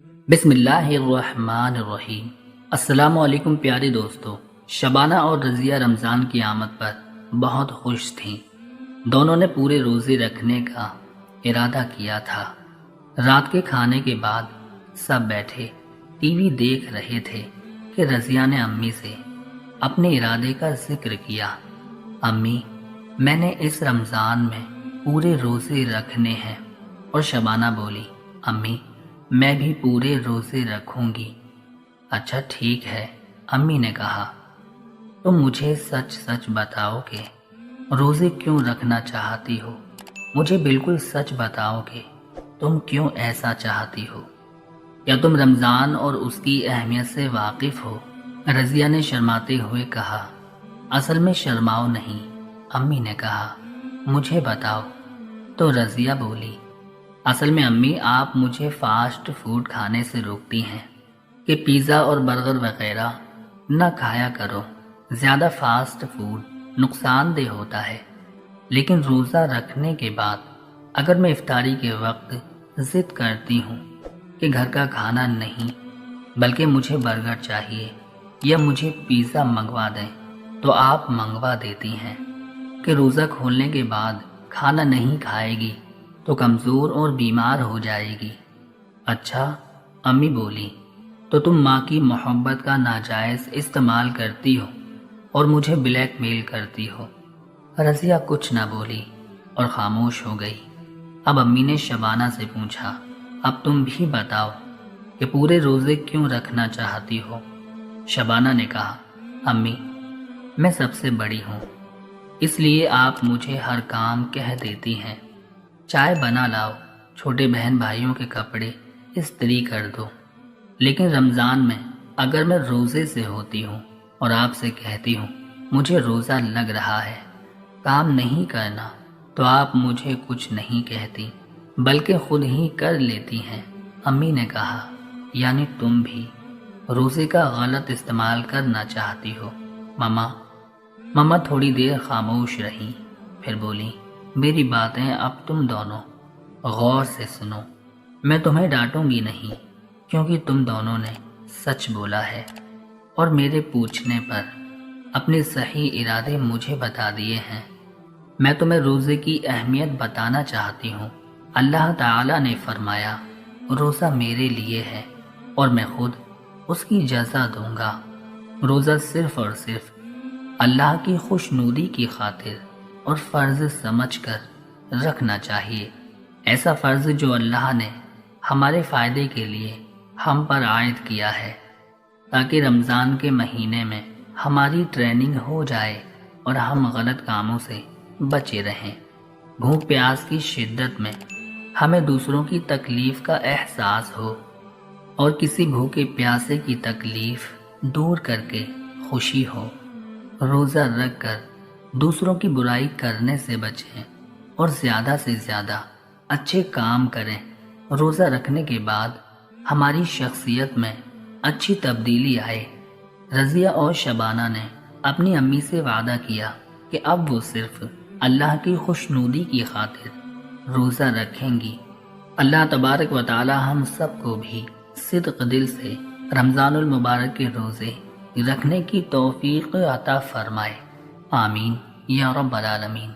बिस्मिल्लाहिर्रहमानिर्रहीम। अस्सलाम वालेकुम प्यारे दोस्तों। शबाना और रज़िया रमज़ान की आमद पर बहुत खुश थीं। दोनों ने पूरे रोज़े रखने का इरादा किया था। रात के खाने के बाद सब बैठे टीवी देख रहे थे कि रज़िया ने अम्मी से अपने इरादे का जिक्र किया। अम्मी, मैंने इस रमज़ान में पूरे रोज़े रखने हैं। और शबाना बोली, अम्मी, मैं भी पूरे रोज़े रखूंगी। अच्छा ठीक है, अम्मी ने कहा। तुम मुझे सच सच बताओ कि रोज़े क्यों रखना चाहती हो। मुझे बिल्कुल सच बताओ कि तुम क्यों ऐसा चाहती हो। क्या तुम रमज़ान और उसकी अहमियत से वाकिफ़ हो? रज़िया ने शर्माते हुए कहा। असल में शर्माओ नहीं, अम्मी ने कहा, मुझे बताओ। तो रज़िया बोली, असल में अम्मी, आप मुझे फ़ास्ट फूड खाने से रोकती हैं कि पिज़्ज़ा और बर्गर वगैरह न खाया करो। ज़्यादा फ़ास्ट फूड नुकसानदेह होता है। लेकिन रोज़ा रखने के बाद अगर मैं इफ्तारी के वक्त ज़िद करती हूँ कि घर का खाना नहीं बल्कि मुझे बर्गर चाहिए या मुझे पिज़्ज़ा मंगवा दें, तो आप मंगवा देती हैं कि रोज़ा खोलने के बाद खाना नहीं खाएगी तो कमज़ोर और बीमार हो जाएगी। अच्छा, अम्मी बोली, तो तुम माँ की मोहब्बत का नाजायज़ इस्तेमाल करती हो और मुझे ब्लैकमेल करती हो। रज़िया कुछ न बोली और ख़ामोश हो गई। अब अम्मी ने शबाना से पूछा, अब तुम भी बताओ कि पूरे रोज़े क्यों रखना चाहती हो। शबाना ने कहा, अम्मी, मैं सबसे बड़ी हूँ, इसलिए आप मुझे हर काम कह देती हैं। चाय बना लाओ, छोटे बहन भाइयों के कपड़े इस्त्री कर दो। लेकिन रमज़ान में अगर मैं रोज़े से होती हूँ और आपसे कहती हूँ मुझे रोज़ा लग रहा है, काम नहीं करना, तो आप मुझे कुछ नहीं कहती बल्कि खुद ही कर लेती हैं। अम्मी ने कहा, यानी तुम भी रोज़े का गलत इस्तेमाल करना चाहती हो। मम्मा थोड़ी देर खामोश रही, फिर बोली, मेरी बातें अब तुम दोनों गौर से सुनो। मैं तुम्हें डांटूंगी नहीं, क्योंकि तुम दोनों ने सच बोला है और मेरे पूछने पर अपने सही इरादे मुझे बता दिए हैं। मैं तुम्हें रोज़े की अहमियत बताना चाहती हूँ। अल्लाह ताला ने फरमाया, रोज़ा मेरे लिए है और मैं खुद उसकी जज़ा दूंगा। रोज़ा सिर्फ़ और सिर्फ अल्लाह की खुशनुदी की खातिर और फ़र्ज़ समझकर रखना चाहिए। ऐसा फ़र्ज़ जो अल्लाह ने हमारे फ़ायदे के लिए हम पर आयद किया है, ताकि रमज़ान के महीने में हमारी ट्रेनिंग हो जाए और हम गलत कामों से बचे रहें। भूख प्यास की शिद्दत में हमें दूसरों की तकलीफ़ का एहसास हो और किसी भूखे प्यासे की तकलीफ़ दूर करके खुशी हो। रोज़ा रख कर दूसरों की बुराई करने से बचें और ज़्यादा से ज़्यादा अच्छे काम करें। रोज़ा रखने के बाद हमारी शख्सियत में अच्छी तब्दीली आए। रज़िया और शबाना ने अपनी अम्मी से वादा किया कि अब वो सिर्फ अल्लाह की खुशनुदी की खातिर रोज़ा रखेंगी। अल्लाह तबारक व तआला हम सबको भी सिद्क़ दिल से रमज़ानुल मुबारक के रोज़े रखने की तौफ़ीक़ अता फ़रमाए। आमीन या रब्बल आलमीन।